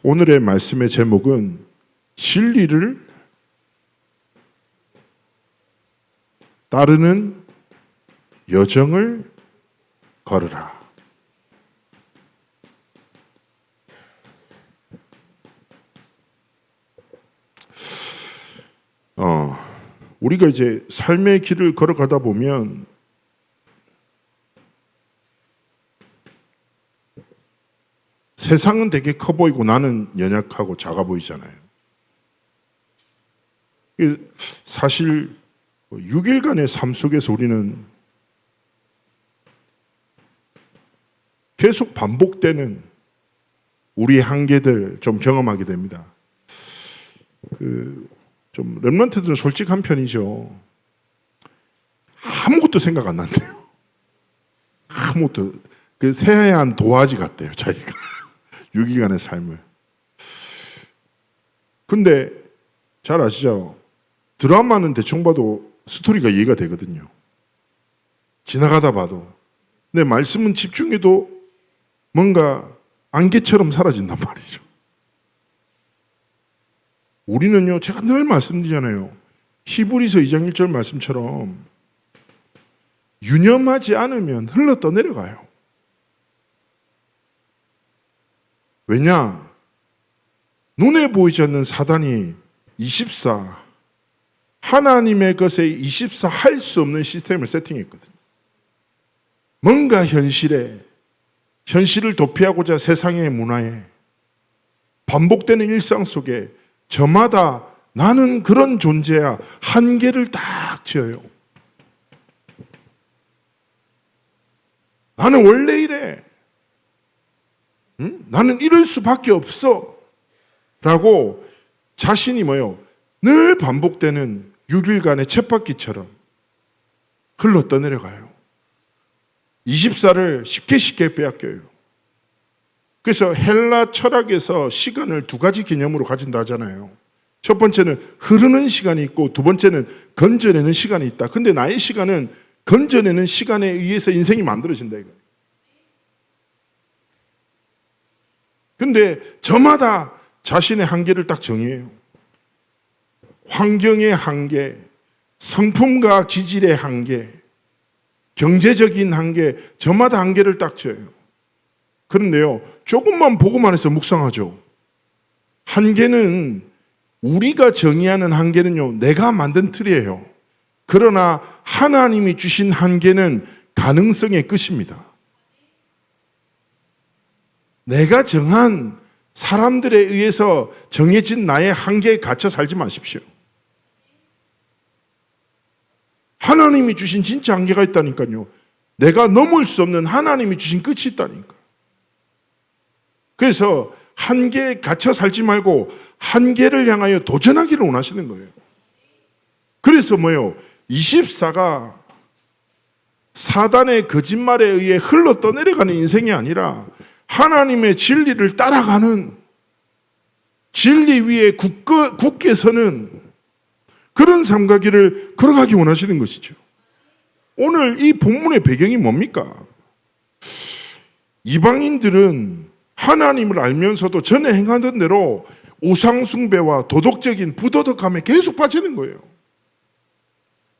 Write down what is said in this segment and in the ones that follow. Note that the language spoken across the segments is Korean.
오늘의 말씀의 제목은 진리를 따르는 여정을 걸으라. 우리가 이제 삶의 길을 걸어가다 보면 세상은 되게 커 보이고 나는 연약하고 작아 보이잖아요. 사실 6일간의 삶 속에서 우리는 계속 반복되는 우리의 한계들 좀 경험하게 됩니다. 좀 렘넌트들은 솔직한 편이죠. 아무것도 생각 안 난대요. 아무것도. 새하얀 도화지 같대요, 자기가. 6일간의 삶을. 근데 잘 아시죠? 드라마는 대충 봐도 스토리가 이해가 되거든요. 지나가다 봐도. 근데 말씀은 집중해도 뭔가 안개처럼 사라진단 말이죠. 우리는요, 제가 늘 말씀드리잖아요. 히브리서 2장 1절 말씀처럼 유념하지 않으면 흘러 떠내려가요. 왜냐? 눈에 보이지 않는 사단이 24, 하나님의 것에 24 할 수 없는 시스템을 세팅했거든요. 뭔가 현실을 도피하고자 세상의 문화에 반복되는 일상 속에 저마다 나는 그런 존재야 한계를 딱 지어요. 나는 원래 이래. 나는 이럴 수밖에 없어. 라고 자신이 늘 반복되는 6일간의 쳇바퀴처럼 흘러 떠내려가요. 24를 쉽게 빼앗겨요. 그래서 헬라 철학에서 시간을 두 가지 개념으로 가진다 하잖아요. 첫 번째는 흐르는 시간이 있고 두 번째는 건져내는 시간이 있다. 근데 나의 시간은 건져내는 시간에 의해서 인생이 만들어진다 이거예요. 근데 저마다 자신의 한계를 딱 정의해요. 환경의 한계, 성품과 기질의 한계, 경제적인 한계, 저마다 한계를 딱 지어요. 그런데요, 조금만 보고만 해서 묵상하죠. 한계는 우리가 정의하는 한계는요, 내가 만든 틀이에요. 그러나 하나님이 주신 한계는 가능성의 끝입니다. 내가 정한 사람들에 의해서 정해진 나의 한계에 갇혀 살지 마십시오. 하나님이 주신 진짜 한계가 있다니까요. 내가 넘을 수 없는 하나님이 주신 끝이 있다니까. 그래서 한계에 갇혀 살지 말고 한계를 향하여 도전하기를 원하시는 거예요. 그래서 24가 사단의 거짓말에 의해 흘러 떠내려가는 인생이 아니라 하나님의 진리를 따라가는, 진리 위에 굳게 서는 그런 삶과 길을 걸어가기 원하시는 것이죠. 오늘 이 본문의 배경이 뭡니까? 이방인들은 하나님을 알면서도 전에 행하던 대로 우상숭배와 도덕적인 부도덕함에 계속 빠지는 거예요.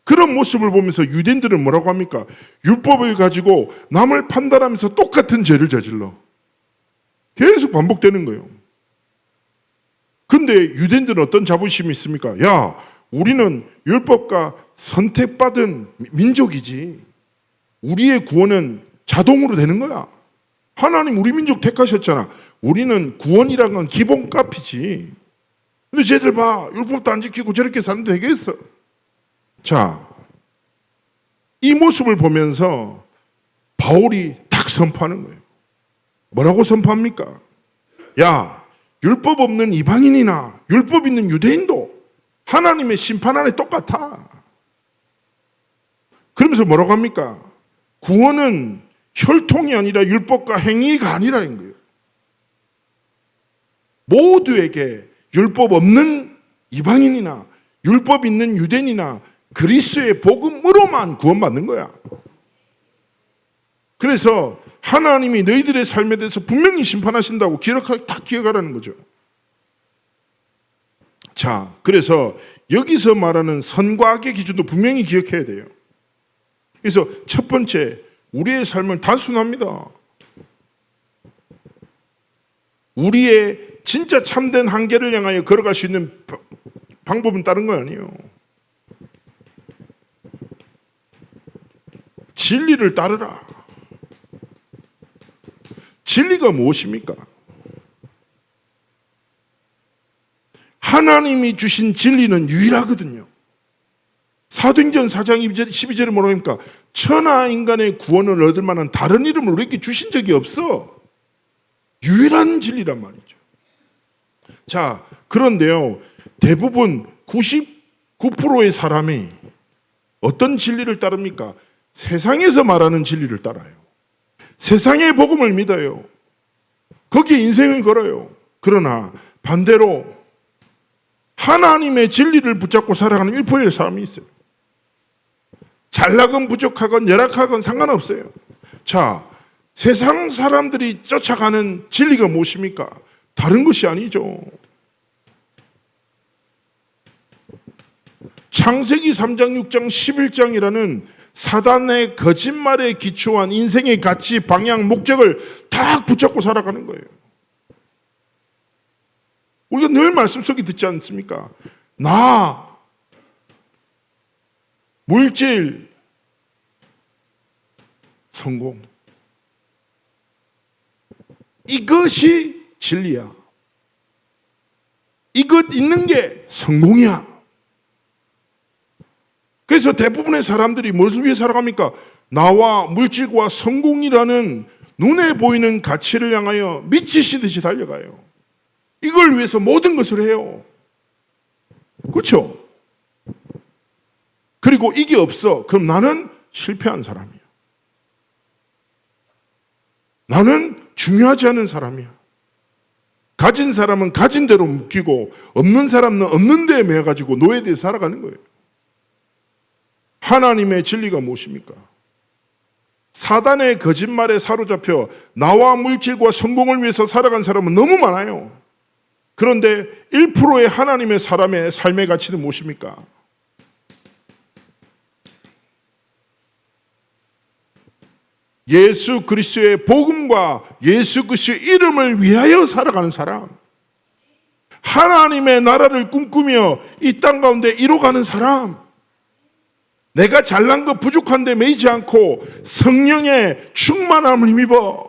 그런 모습을 보면서 유대인들은 뭐라고 합니까? 율법을 가지고 남을 판단하면서 똑같은 죄를 저질러. 계속 반복되는 거예요. 근데 유대인들은 어떤 자부심이 있습니까? 야, 우리는 율법과 선택받은 민족이지. 우리의 구원은 자동으로 되는 거야. 하나님 우리 민족 택하셨잖아. 우리는 구원이란 건 기본값이지. 근데 쟤들 봐. 율법도 안 지키고 저렇게 사는데 되겠어. 자, 이 모습을 보면서 바울이 딱 선포하는 거예요. 뭐라고 선포합니까? 야, 율법 없는 이방인이나 율법 있는 유대인도 하나님의 심판 안에 똑같아. 그러면서 뭐라고 합니까? 구원은 혈통이 아니라 율법과 행위가 아니라는 거예요. 모두에게 율법 없는 이방인이나 율법 있는 유대인이나 그리스도의 복음으로만 구원받는 거야. 그래서 하나님이 너희들의 삶에 대해서 분명히 심판하신다고 딱 기억하라는 거죠. 자, 그래서 여기서 말하는 선과 악의 기준도 분명히 기억해야 돼요. 그래서 첫 번째, 우리의 삶은 단순합니다. 우리의 진짜 참된 한계를 향하여 걸어갈 수 있는 방법은 다른 거 아니에요. 진리를 따르라. 진리가 무엇입니까? 하나님이 주신 진리는 유일하거든요. 사도행전 4장 12절에 뭐라고 합니까? 천하 인간의 구원을 얻을 만한 다른 이름을 우리에게 주신 적이 없어. 유일한 진리란 말이죠. 자, 그런데요, 대부분 99%의 사람이 어떤 진리를 따릅니까? 세상에서 말하는 진리를 따라요. 세상의 복음을 믿어요. 거기에 인생을 걸어요. 그러나 반대로 하나님의 진리를 붙잡고 살아가는 1%의 사람이 있어요. 잘나건 부족하건 열악하건 상관없어요. 자, 세상 사람들이 쫓아가는 진리가 무엇입니까? 다른 것이 아니죠. 창세기 3장, 6장, 11장이라는 사단의 거짓말에 기초한 인생의 가치, 방향, 목적을 다 붙잡고 살아가는 거예요. 우리가 늘 말씀 속에 듣지 않습니까? 나, 물질, 성공. 이것이 진리야. 이것 있는 게 성공이야. 그래서 대부분의 사람들이 무엇을 위해 살아갑니까? 나와 물질과 성공이라는 눈에 보이는 가치를 향하여 미치시듯이 달려가요. 이걸 위해서 모든 것을 해요. 그렇죠? 그리고 이게 없어. 그럼 나는 실패한 사람이야. 나는 중요하지 않은 사람이야. 가진 사람은 가진 대로 묶이고 없는 사람은 없는 데에 매여가지고 노예되어 살아가는 거예요. 하나님의 진리가 무엇입니까? 사단의 거짓말에 사로잡혀 나와 물질과 성공을 위해서 살아간 사람은 너무 많아요. 그런데 1%의 하나님의 사람의 삶의 가치는 무엇입니까? 예수 그리스도의 복음과 예수 그리스도의 이름을 위하여 살아가는 사람, 하나님의 나라를 꿈꾸며 이 땅 가운데 이뤄가는 사람, 내가 잘난 것 부족한 데 매이지 않고 성령의 충만함을 힘입어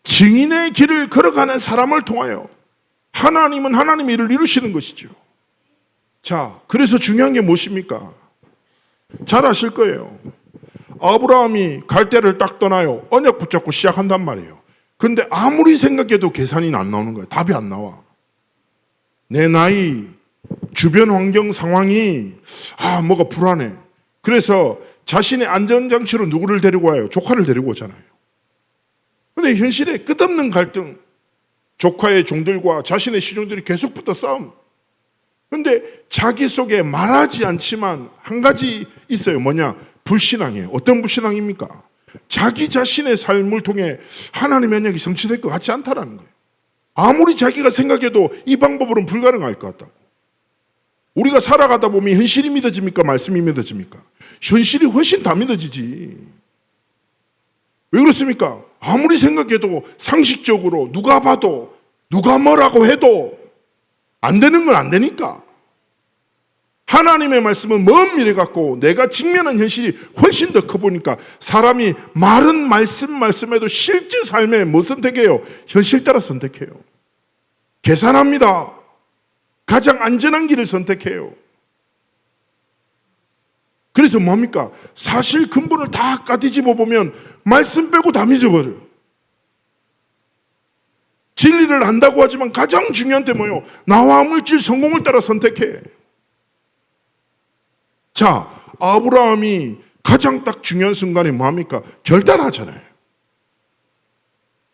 증인의 길을 걸어가는 사람을 통하여 하나님은 하나님의 일을 이루시는 것이죠. 자, 그래서 중요한 게 무엇입니까? 잘 아실 거예요. 아브라함이 갈대를 딱 떠나요. 언약 붙잡고 시작한단 말이에요. 근데 아무리 생각해도 계산이 안 나오는 거예요. 답이 안 나와. 내 나이, 주변 환경 상황이 뭐가 불안해. 그래서 자신의 안전장치로 누구를 데리고 와요? 조카를 데리고 오잖아요. 근데 현실에 끝없는 갈등, 조카의 종들과 자신의 시종들이 계속 붙어 싸움. 근데 자기 속에 말하지 않지만 한 가지 있어요. 뭐냐? 불신앙이에요. 어떤 불신앙입니까? 자기 자신의 삶을 통해 하나님의 언약이 성취될 것 같지 않다라는 거예요. 아무리 자기가 생각해도 이 방법으로는 불가능할 것 같다고. 우리가 살아가다 보면 현실이 믿어집니까? 말씀이 믿어집니까? 현실이 훨씬 다 믿어지지. 왜 그렇습니까? 아무리 생각해도 상식적으로 누가 봐도 누가 뭐라고 해도 안 되는 건 안 되니까. 하나님의 말씀은 먼 미래 같고 내가 직면한 현실이 훨씬 더 커 보니까 사람이 말은 말씀해도 실제 삶에 뭐 선택해요? 현실 따라 선택해요. 계산합니다. 가장 안전한 길을 선택해요. 그래서 뭡니까? 사실 근본을 다 까뒤집어 보면 말씀 빼고 다 믿어버려요. 진리를 안다고 하지만 가장 중요한 게 뭐예요? 나와 물질 성공을 따라 선택해. 자, 아브라함이 가장 딱 중요한 순간에 뭡니까? 결단하잖아요.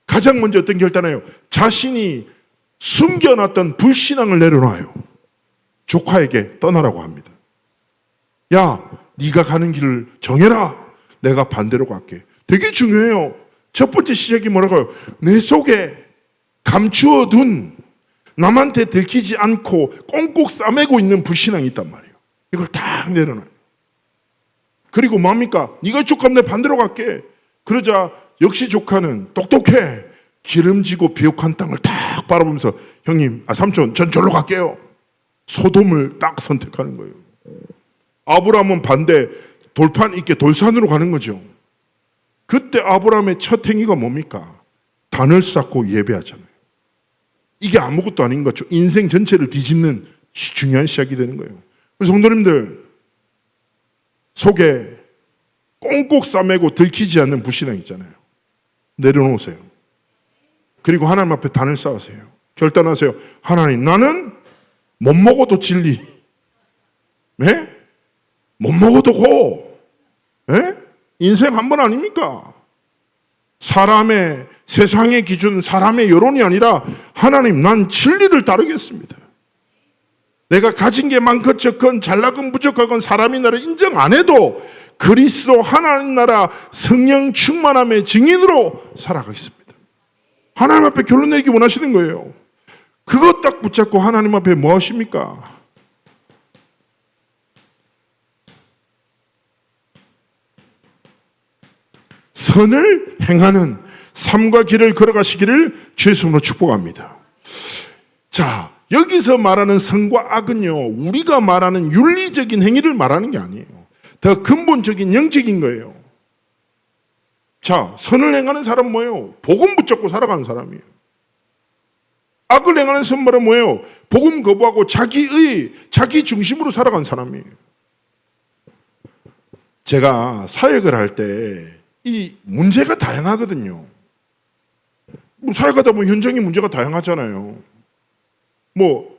가장 먼저 어떤 결단해요? 자신이 숨겨놨던 불신앙을 내려놔요. 조카에게 떠나라고 합니다. 야, 네가 가는 길을 정해라. 내가 반대로 갈게. 되게 중요해요. 첫 번째 시작이 뭐라고요? 내 속에 감추어둔 남한테 들키지 않고 꽁꽁 싸매고 있는 불신앙이 있단 말이에요. 이걸 딱 내려놔요. 그리고 뭡니까? 네가 이쪽 가면 내 반대로 갈게. 그러자 역시 조카는 똑똑해. 기름지고 비옥한 땅을 딱 바라보면서 형님, 삼촌, 전 절로 갈게요. 소돔을 딱 선택하는 거예요. 아브라함은 반대, 돌판 있게 돌산으로 가는 거죠. 그때 아브라함의 첫 행위가 뭡니까? 단을 쌓고 예배하잖아요. 이게 아무것도 아닌 거죠. 인생 전체를 뒤집는 중요한 시작이 되는 거예요. 그래서 성도님들 속에 꽁꽁 싸매고 들키지 않는 불신앙 있잖아요. 내려놓으세요. 그리고 하나님 앞에 단을 쌓으세요. 결단하세요. 하나님, 나는 못 먹어도 진리. 네? 못 먹어도 고. 네? 인생 한 번 아닙니까? 사람의, 세상의 기준, 사람의 여론이 아니라 하나님, 난 진리를 따르겠습니다. 내가 가진 게 많건 적건 잘나건 부족하건 사람이 나를 인정 안 해도 그리스도 하나님 나라 성령 충만함의 증인으로 살아가겠습니다. 하나님 앞에 결론 내리기 원하시는 거예요. 그것 딱 붙잡고 하나님 앞에 뭐 하십니까? 선을 행하는 삶과 길을 걸어가시기를 주의 이름으로 축복합니다. 자, 여기서 말하는 선과 악은요, 우리가 말하는 윤리적인 행위를 말하는 게 아니에요. 더 근본적인 영적인 거예요. 자, 선을 행하는 사람은 뭐예요? 복음 붙잡고 살아가는 사람이에요. 악을 행하는 사람은 뭐예요? 복음 거부하고 자기 중심으로 살아가는 사람이에요. 제가 사역을 할 때 이 문제가 다양하거든요. 사역하다 보면 현장의 문제가 다양하잖아요.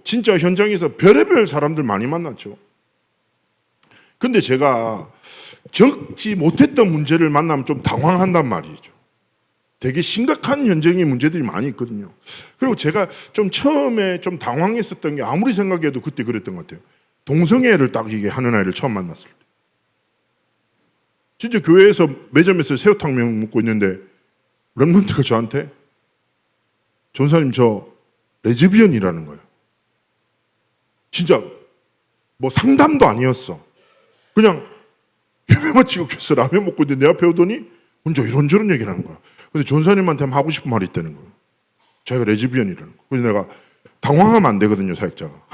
진짜 현장에서 별의별 사람들 많이 만났죠. 근데 제가 적지 못했던 문제를 만나면 좀 당황한단 말이죠. 되게 심각한 현장의 문제들이 많이 있거든요. 그리고 제가 좀 처음에 좀 당황했었던 게 아무리 생각해도 그때 그랬던 것 같아요. 동성애를 딱 이게 하는 아이를 처음 만났을 때. 진짜 교회에서 매점에서 새우탕면 먹고 있는데 렘넌트가 저한테 전사님 저 레즈비언이라는 거예요. 진짜 상담도 아니었어. 그냥 예배만 치고 교회에서 라면 먹고 있는데 내 앞에 오더니 혼자 이런저런 얘기를 하는 거야. 근데 전사님한테 하고 싶은 말이 있다는 거예요. 자기가 레즈비언이라는 거. 그래서 내가 당황하면 안 되거든요, 사역자가.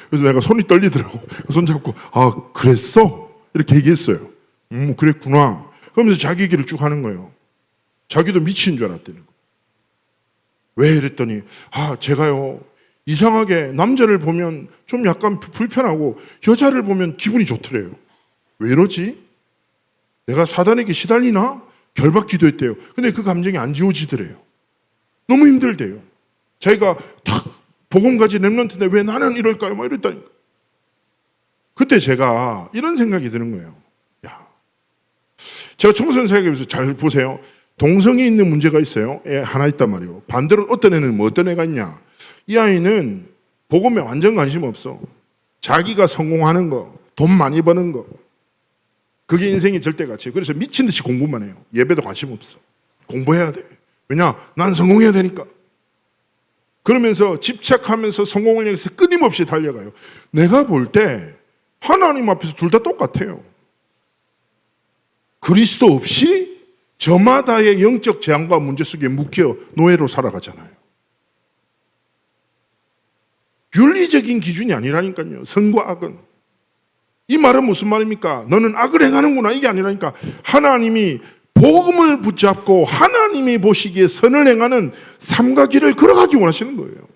그래서 내가 손이 떨리더라고. 손 잡고 그랬어? 이렇게 얘기했어요. 그랬구나. 그러면서 자기 얘기를 쭉 하는 거예요. 자기도 미친 줄 알았다는 거예요. 왜 이랬더니 제가요 이상하게 남자를 보면 좀 약간 불편하고 여자를 보면 기분이 좋더래요. 왜 이러지? 내가 사단에게 시달리나? 결박 기도했대요. 근데 그 감정이 안 지워지더래요. 너무 힘들대요. 자기가 탁 복음 가진 렘넌트인데 왜 나는 이럴까요? 이랬다니까. 그때 제가 이런 생각이 드는 거예요. 제가 청소년 사역에서 잘 보세요. 동성이 있는 문제가 있어요. 애 하나 있단 말이에요. 반대로 어떤 애는 어떤 애가 있냐. 이 아이는 복음에 완전 관심 없어. 자기가 성공하는 거, 돈 많이 버는 거. 그게 인생의 절대가치예요. 그래서 미친 듯이 공부만 해요. 예배도 관심 없어. 공부해야 돼. 왜냐? 난 성공해야 되니까. 그러면서 집착하면서 성공을 향해서 끊임없이 달려가요. 내가 볼 때 하나님 앞에서 둘 다 똑같아요. 그리스도 없이 저마다의 영적 재앙과 문제 속에 묶여 노예로 살아가잖아요. 윤리적인 기준이 아니라니까요. 선과 악은. 이 말은 무슨 말입니까? 너는 악을 행하는구나. 이게 아니라니까. 하나님이 복음을 붙잡고 하나님이 보시기에 선을 행하는 삶과 길을 걸어가기 원하시는 거예요.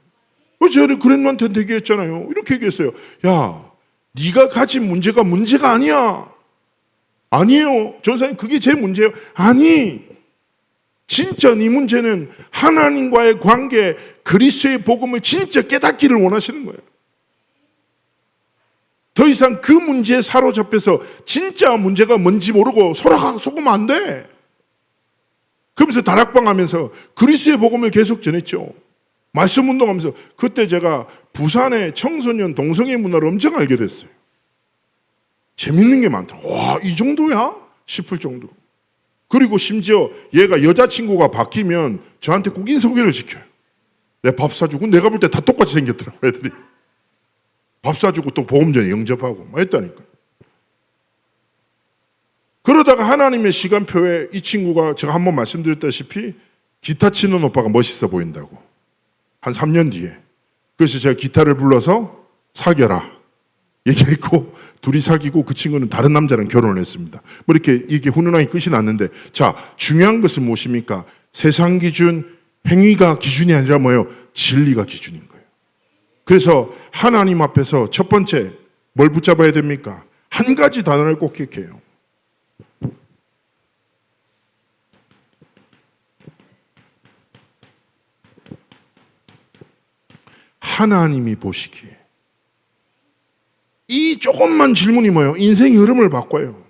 제가 그랜한테 얘기했잖아요. 이렇게 얘기했어요. 야, 네가 가진 문제가 아니야. 아니에요. 전사님 그게 제 문제예요. 아니, 진짜 네 문제는 하나님과의 관계, 그리스도의 복음을 진짜 깨닫기를 원하시는 거예요. 더 이상 그 문제에 사로잡혀서 진짜 문제가 뭔지 모르고 속으면 안 돼. 그러면서 다락방 하면서 그리스도의 복음을 계속 전했죠. 말씀 운동하면서. 그때 제가 부산의 청소년 동성애 문화를 엄청 알게 됐어요. 재밌는 게 많더라고요. 와, 이 정도야? 싶을 정도로. 그리고 심지어 얘가 여자친구가 바뀌면 저한테 꼭 인소개를 시켜요. 내 밥 사주고 내가 볼 때 다 똑같이 생겼더라고 애들이. 밥 사주고 또 보험전에 영접하고 뭐 했다니까. 그러다가 하나님의 시간표에 이 친구가 제가 한번 말씀드렸다시피 기타 치는 오빠가 멋있어 보인다고. 한 3년 뒤에. 그래서 제가 기타를 불러서 사겨라 얘기했고 둘이 사귀고 그 친구는 다른 남자랑 결혼을 했습니다. 뭐 이게 훈훈하게 끝이 났는데 자, 중요한 것은 무엇입니까? 세상 기준, 행위가 기준이 아니라 뭐예요? 진리가 기준인 거예요. 그래서 하나님 앞에서 첫 번째 뭘 붙잡아야 됩니까? 한 가지 단어를 꼭 기억해요. 하나님이 보시기에. 이 조금만 질문이 뭐예요? 인생의 흐름을 바꿔요.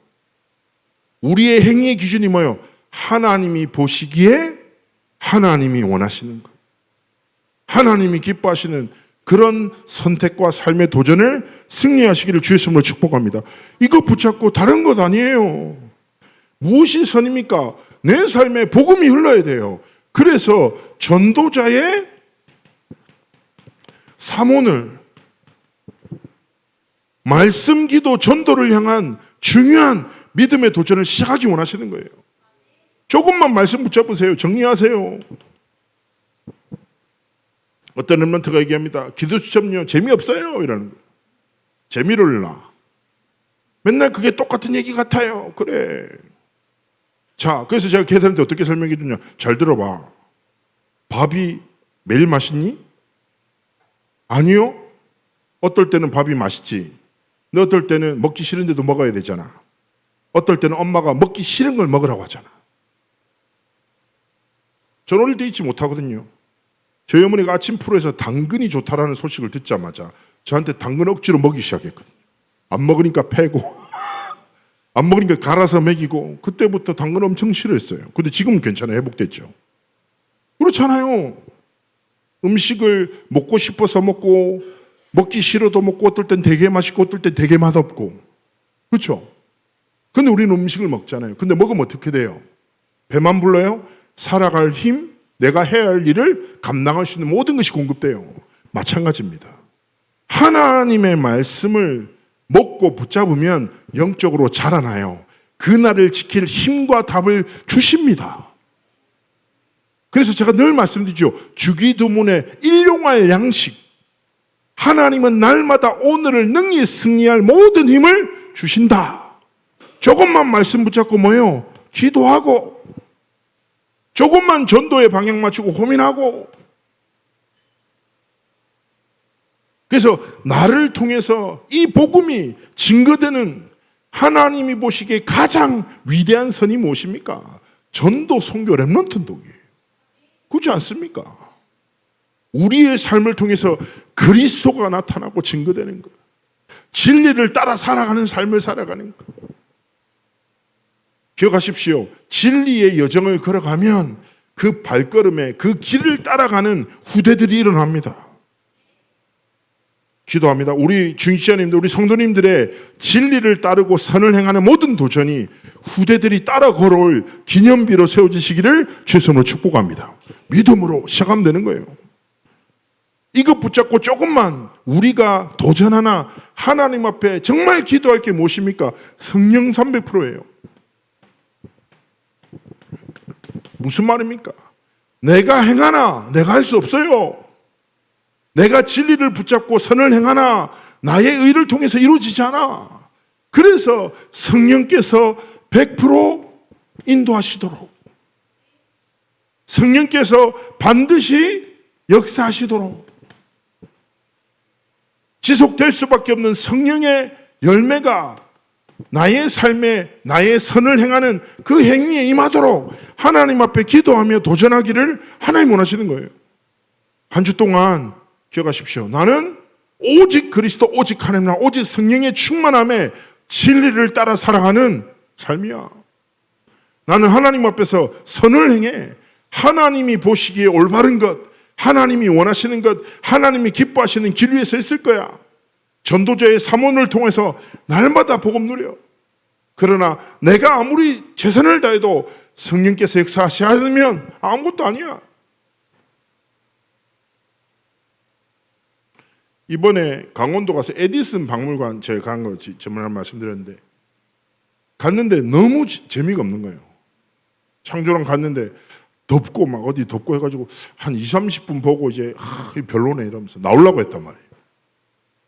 우리의 행위의 기준이 뭐예요? 하나님이 보시기에 하나님이 원하시는 것. 하나님이 기뻐하시는 그런 선택과 삶의 도전을 승리하시기를 주의 이름으로 축복합니다. 이거 붙잡고 다른 것 아니에요. 무엇이 선입니까? 내 삶에 복음이 흘러야 돼요. 그래서 전도자의 사모를 말씀, 기도, 전도를 향한 중요한 믿음의 도전을 시작하기 원하시는 거예요. 조금만 말씀 붙잡으세요. 정리하세요. 어떤 렘넌트가 얘기합니다. 기도 수첩요 재미없어요 이러는 거예요. 재미를 놔. 맨날 그게 똑같은 얘기 같아요. 그래. 자, 그래서 제가 걔들한테 어떻게 설명해 주냐. 잘 들어봐. 밥이 매일 맛있니? 아니요. 어떨 때는 밥이 맛있지. 근데 어떨 때는 먹기 싫은데도 먹어야 되잖아. 어떨 때는 엄마가 먹기 싫은 걸 먹으라고 하잖아. 저는 어릴 때 잊지 못하거든요. 저희 어머니가 아침 프로에서 당근이 좋다라는 소식을 듣자마자 저한테 당근 억지로 먹이기 시작했거든요. 안 먹으니까 패고 안 먹으니까 갈아서 먹이고 그때부터 당근 엄청 싫어했어요. 근데 지금은 괜찮아요. 회복됐죠. 그렇잖아요. 음식을 먹고 싶어서 먹고 먹기 싫어도 먹고 어떨 땐 되게 맛있고 어떨 땐 되게 맛없고 그렇죠? 근데 우리는 음식을 먹잖아요. 근데 먹으면 어떻게 돼요? 배만 불러요? 살아갈 힘, 내가 해야 할 일을 감당할 수 있는 모든 것이 공급돼요. 마찬가지입니다. 하나님의 말씀을 먹고 붙잡으면 영적으로 자라나요. 그날을 지킬 힘과 답을 주십니다. 그래서 제가 늘 말씀드리죠. 주기도문의 일용할 양식. 하나님은 날마다 오늘을 능히 승리할 모든 힘을 주신다. 조금만 말씀 붙잡고 뭐예요? 기도하고 조금만 전도의 방향 맞추고 고민하고 그래서 나를 통해서 이 복음이 증거되는 하나님이 보시기에 가장 위대한 선이 무엇입니까? 전도, 선교, 렘넌트 운동이에요. 그렇지 않습니까? 우리의 삶을 통해서 그리스도가 나타나고 증거되는 것. 진리를 따라 살아가는 삶을 살아가는 것. 기억하십시오. 진리의 여정을 걸어가면 그 발걸음에 그 길을 따라가는 후대들이 일어납니다. 기도합니다. 우리 중직자님들, 우리 성도님들의 진리를 따르고 선을 행하는 모든 도전이 후대들이 따라 걸어올 기념비로 세워지시기를 주님으로 축복합니다. 믿음으로 시작하면 되는 거예요. 이것 붙잡고 조금만 우리가 도전하나 하나님 앞에 정말 기도할 게 무엇입니까? 성령 300%예요. 무슨 말입니까? 내가 행하나 내가 할 수 없어요. 내가 진리를 붙잡고 선을 행하나 나의 의를 통해서 이루어지지 않아. 그래서 성령께서 100% 인도하시도록 성령께서 반드시 역사하시도록 지속될 수밖에 없는 성령의 열매가 나의 삶에 나의 선을 행하는 그 행위에 임하도록 하나님 앞에 기도하며 도전하기를 하나님 원하시는 거예요. 한 주 동안 기억하십시오. 나는 오직 그리스도, 오직 하나님 나라, 오직 성령의 충만함에 진리를 따라 살아가는 삶이야. 나는 하나님 앞에서 선을 행해 하나님이 보시기에 올바른 것, 하나님이 원하시는 것, 하나님이 기뻐하시는 길 위에 서 있을 거야. 전도자의 사모를 통해서 날마다 복음 누려. 그러나 내가 아무리 최선을 다해도 성령께서 역사하시지 않으면 아무것도 아니야. 이번에 강원도 가서 에디슨 박물관 제가 간 거 저번에 말씀드렸는데 갔는데 너무 재미가 없는 거예요. 창조랑 갔는데 덥고 막 어디 덥고 해가지고 한 20, 30분 보고 이제 별로네 이러면서 나오려고 했단 말이에요.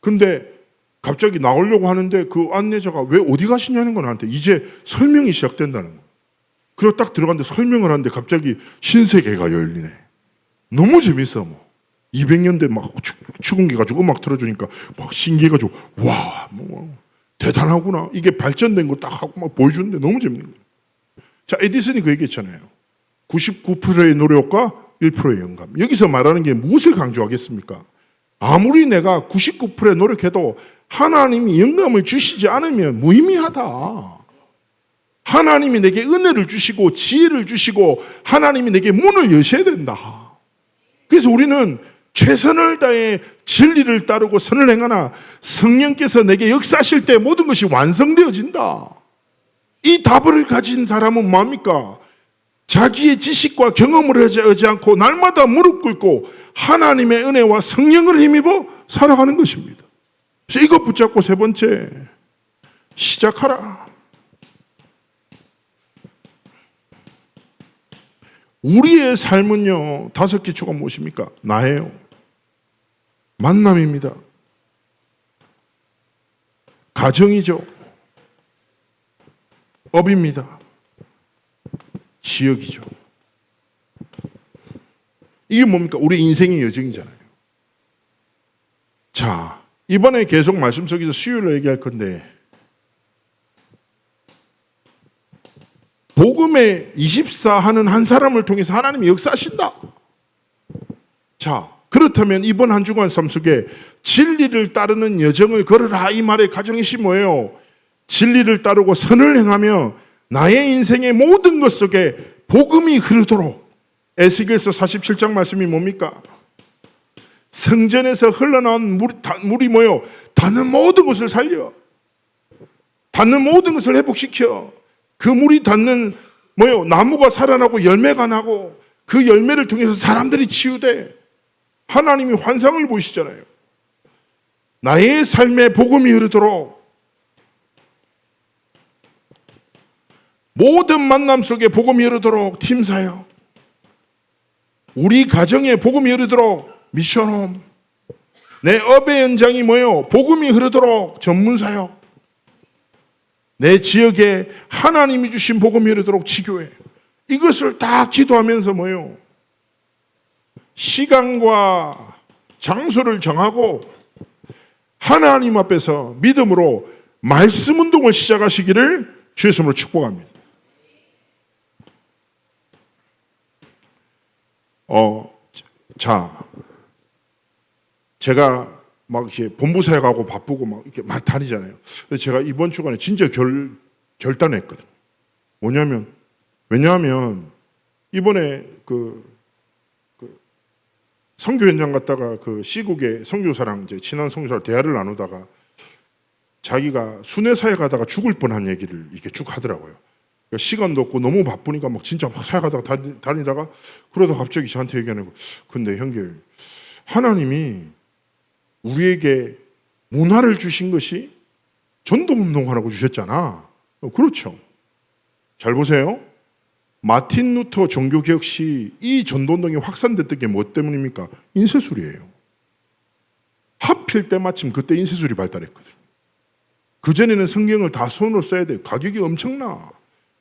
근데 갑자기 나오려고 하는데 그 안내자가 왜 어디 가시냐는 건 나한테 이제 설명이 시작된다는 거예요. 그리고 딱 들어갔는데 설명을 하는데 갑자기 신세계가 열리네. 너무 재밌어. 뭐 200년대 막 축음기 가지고 음악 틀어주니까 막 신기해가지고 와, 뭐 대단하구나. 이게 발전된 거 딱 하고 막 보여주는데 너무 재밌는 거예요. 자, 에디슨이 그 얘기했잖아요. 99%의 노력과 1%의 영감. 여기서 말하는 게 무엇을 강조하겠습니까? 아무리 내가 99%의 노력해도 하나님이 영감을 주시지 않으면 무의미하다. 하나님이 내게 은혜를 주시고 지혜를 주시고 하나님이 내게 문을 여셔야 된다. 그래서 우리는 최선을 다해 진리를 따르고 선을 행하나 성령께서 내게 역사하실 때 모든 것이 완성되어진다. 이 답을 가진 사람은 뭡니까? 자기의 지식과 경험을 하지 않고 날마다 무릎 꿇고 하나님의 은혜와 성령을 힘입어 살아가는 것입니다. 그래서 이것 붙잡고 세 번째, 시작하라. 우리의 삶은요, 5기초가 무엇입니까? 나예요. 만남입니다. 가정이죠. 업입니다. 지역이죠. 이게 뭡니까? 우리 인생의 여정이잖아요. 자, 이번에 계속 말씀 속에서 수요일로 얘기할 건데 복음의 24 하는 한 사람을 통해서 하나님이 역사하신다. 자, 그렇다면 이번 한 주간 삶 속에 진리를 따르는 여정을 걸으라 이 말의 가정이시 뭐예요? 진리를 따르고 선을 행하며 나의 인생의 모든 것 속에 복음이 흐르도록. 에스겔서 47장 말씀이 뭡니까? 성전에서 흘러나온 물이 뭐예요? 닿는 모든 것을 살려. 닿는 모든 것을 회복시켜. 그 물이 닿는 뭐예요? 나무가 살아나고 열매가 나고 그 열매를 통해서 사람들이 치유돼. 하나님이 환상을 보이시잖아요. 나의 삶에 복음이 흐르도록 모든 만남 속에 복음이 흐르도록 팀사역, 우리 가정에 복음이 흐르도록 미션홈, 내 업의 현장이 뭐예요? 복음이 흐르도록 전문사역, 내 지역에 하나님이 주신 복음이 흐르도록 지교회. 이것을 다 기도하면서 뭐예요? 시간과 장소를 정하고 하나님 앞에서 믿음으로 말씀 운동을 시작하시기를 주의 이름으로 축복합니다. 자, 제가 막 이렇게 본부사에 가고 바쁘고 막 이렇게 막 다니잖아요. 근데 제가 이번 주간에 진짜 결단했거든요. 뭐냐면, 왜냐하면 이번에 그 선교 현장 갔다가 그 시국의 선교사랑 이제 친한 선교사랑 대화를 나누다가 자기가 순회사에 가다가 죽을 뻔한 얘기를 이렇게 쭉 하더라고요. 그러니까 시간도 없고 너무 바쁘니까 막 진짜 막 사회 가다가 다니다가 그러다 갑자기 저한테 얘기하는 거. 근데 형님, 하나님이 우리에게 문화를 주신 것이 전도운동하라고 주셨잖아. 그렇죠. 잘 보세요. 마틴 루터 종교개혁 시 이 전도운동이 확산됐던 게 뭐 때문입니까? 인쇄술이에요. 하필 때마침 그때 인쇄술이 발달했거든. 그전에는 성경을 다 손으로 써야 돼요. 가격이 엄청나.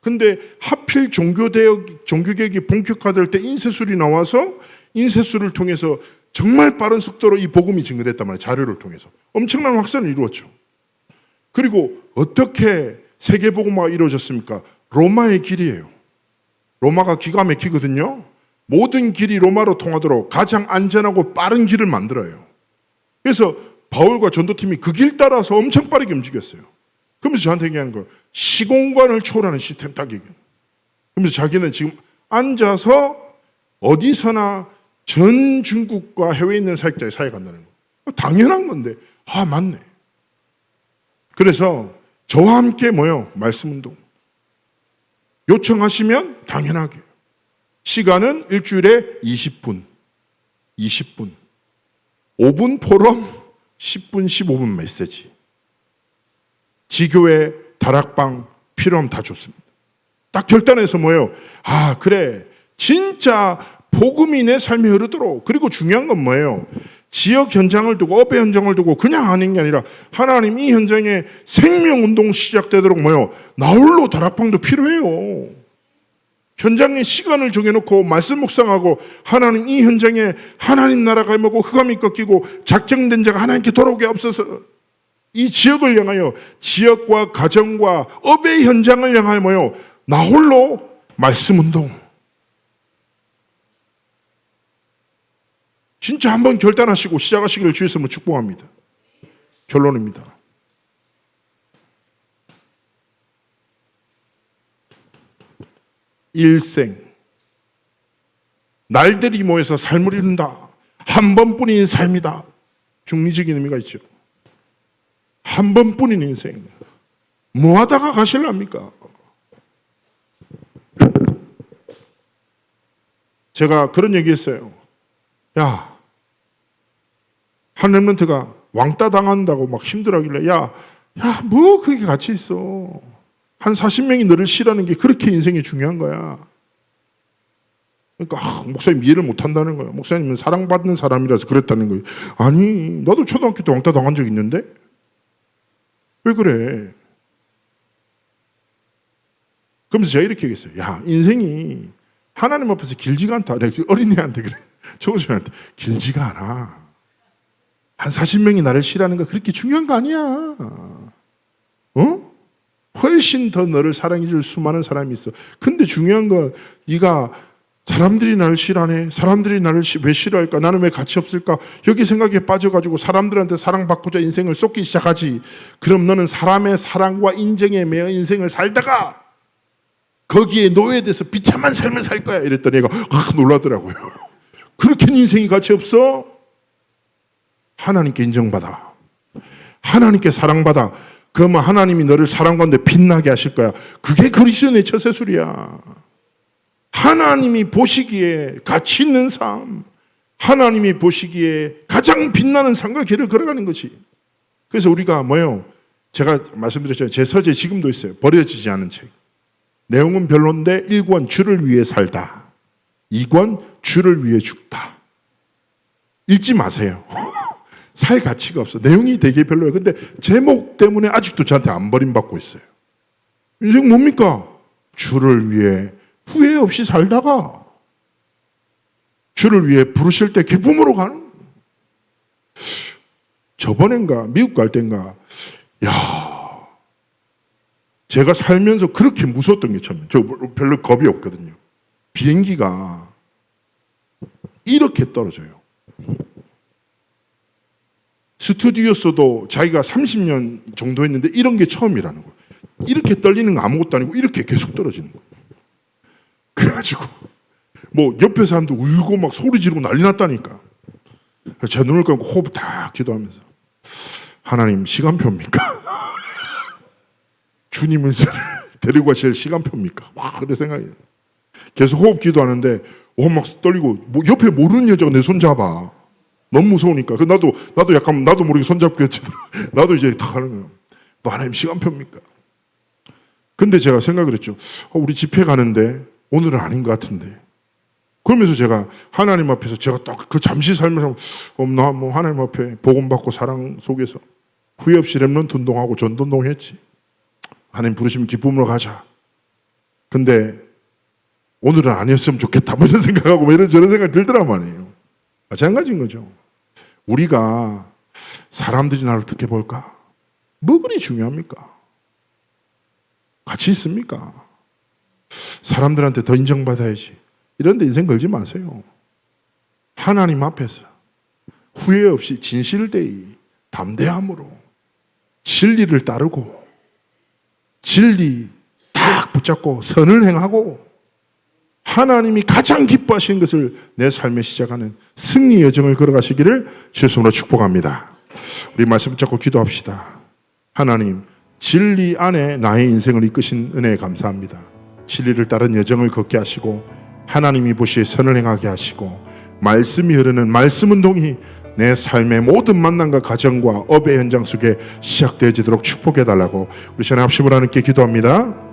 근데 하필 종교개혁이 본격화될 때 인쇄술이 나와서 인쇄술을 통해서 정말 빠른 속도로 이 복음이 증거됐단 말이에요. 자료를 통해서. 엄청난 확산을 이루었죠. 그리고 어떻게 세계복음화가 이루어졌습니까? 로마의 길이에요. 로마가 기가 막히거든요. 모든 길이 로마로 통하도록 가장 안전하고 빠른 길을 만들어요. 그래서 바울과 전도팀이 그 길 따라서 엄청 빠르게 움직였어요. 그러면서 저한테 얘기하는 거예요. 시공간을 초월하는 시스템 딱 얘기해요. 그러면서 자기는 지금 앉아서 어디서나 전 중국과 해외에 있는 사역자의 사회 간다는 거예요. 당연한 건데, 아, 맞네. 그래서 저와 함께 뭐요? 말씀 운동. 요청하시면 당연하게. 시간은 일주일에 20분, 5분 포럼, 10분, 15분 메시지. 지교회, 다락방 필요하면 다 좋습니다. 딱 결단해서 뭐예요? 아, 그래. 진짜 복음이 내 삶에 흐르도록. 그리고 중요한 건 뭐예요? 지역 현장을 두고, 업의 현장을 두고 그냥 하는 게 아니라 하나님 이 현장에 생명운동 시작되도록 뭐예요? 나홀로 다락방도 필요해요. 현장에 시간을 정해놓고 말씀 묵상하고 하나님 이 현장에 하나님 나라가 임하고 흑암이 꺾이고 작정된 자가 하나님께 돌아오게 없어서 이 지역을 향하여 지역과 가정과 업의 현장을 향하여 뭐예요? 나홀로 말씀운동. 진짜 한번 결단하시고 시작하시기를 주의 이름으로 축복합니다. 결론입니다. 일생 날들이 모여서 삶을 이룬다. 한 번뿐인 삶이다. 중리적인 의미가 있죠. 한 번뿐인 인생. 뭐 하다가 가실랍니까? 제가 그런 얘기 했어요. 야, 한 렘넌트가 왕따 당한다고 막 힘들어하길래 뭐 그게 같이 있어. 한 40명이 너를 싫어하는 게 그렇게 인생이 중요한 거야. 그러니까 목사님 이해를 못한다는 거야. 목사님은 사랑받는 사람이라서 그랬다는 거예요. 아니, 나도 초등학교 때 왕따 당한 적 있는데? 왜 그래? 그러면서 제가 이렇게 얘기했어요. 야, 인생이 하나님 앞에서 길지가 않다. 내가 어린애한테 그래. 조금씩한테 길지가 않아. 한 40명이 나를 싫어하는 거 그렇게 중요한 거 아니야. 어? 훨씬 더 너를 사랑해 줄 수많은 사람이 있어. 근데 중요한 건 네가 사람들이 나를 싫어하네. 사람들이 나를 왜 싫어할까? 나는 왜 가치 없을까? 여기 생각에 빠져가지고 사람들한테 사랑받고자 인생을 쏟기 시작하지. 그럼 너는 사람의 사랑과 인정에 매여 인생을 살다가 거기에 노예돼서 비참한 삶을 살 거야. 이랬더니 얘가 놀라더라고요. 그렇게는 인생이 가치 없어? 하나님께 인정받아. 하나님께 사랑받아. 그러면 하나님이 너를 사랑 가운데 빛나게 하실 거야. 그게 그리스도인의 처세술이야. 하나님이 보시기에 가치 있는 삶, 하나님이 보시기에 가장 빛나는 삶과 길을 걸어가는 것이. 그래서 우리가 뭐예요? 제가 말씀드렸잖아요. 제 서재 지금도 있어요. 버려지지 않은 책. 내용은 별론데 1권 주를 위해 살다. 2권 주를 위해 죽다. 읽지 마세요. 살 가치가 없어. 내용이 되게 별로예요. 근데 제목 때문에 아직도 저한테 안 버림받고 있어요. 인생 뭡니까? 주를 위해 후회 없이 살다가 주를 위해 부르실 때 기쁨으로 가는. 저번엔가 미국 갈 땐가 제가 살면서 그렇게 무서웠던 게 처음이에요. 저 별로 겁이 없거든요. 비행기가 이렇게 떨어져요. 스튜디오스도 자기가 30년 정도 했는데 이런 게 처음이라는 거예요. 이렇게 떨리는 거 아무것도 아니고 이렇게 계속 떨어지는 거예요. 그래가지고 뭐 옆에 사람도 울고 막 소리 지르고 난리 났다니까. 제 눈을 감고 호흡 딱 기도하면서 하나님 시간표입니까? 주님을 데리고 가실 시간표입니까? 와, 그래 생각이. 계속 호흡 기도하는데 막 떨리고 뭐 옆에 모르는 여자가 내 손 잡아. 너무 무서우니까. 나도 약간 나도 모르게 손잡고 했지. 나도 이제 다 가는 거예요. 뭐 하나님 시간표입니까? 근데 제가 생각을 했죠. 우리 집회 가는데 오늘은 아닌 것 같은데. 그러면서 제가 하나님 앞에서 제가 딱 그 잠시 살면서 나 뭐 하나님 앞에 복음 받고 사랑 속에서 후회 없이 렘넌트 운동하고 전도운동 했지. 하나님 부르시면 기쁨으로 가자. 근데 오늘은 아니었으면 좋겠다. 뭐 이런 생각하고 뭐 이런 저런 생각이 들더란 말이에요. 마찬가지인 거죠. 우리가 사람들이 나를 어떻게 볼까? 뭐 그리 중요합니까? 가치 있습니까? 사람들한테 더 인정받아야지. 이런 데 인생 걸지 마세요. 하나님 앞에서 후회 없이 진실되이 담대함으로 진리를 따르고 진리 딱 붙잡고 선을 행하고 하나님이 가장 기뻐하시는 것을 내 삶에 시작하는 승리 여정을 걸어가시기를 주님으로 축복합니다. 우리 말씀 붙잡고 기도합시다. 하나님, 진리 안에 나의 인생을 이끄신 은혜에 감사합니다. 진리를 따른 여정을 걷게 하시고 하나님이 보시에 선을 행하게 하시고 말씀이 흐르는 말씀 운동이 내 삶의 모든 만남과 가정과 업의 현장 속에 시작되어지도록 축복해 달라고 우리 전에 합심을 하나님께 기도합니다.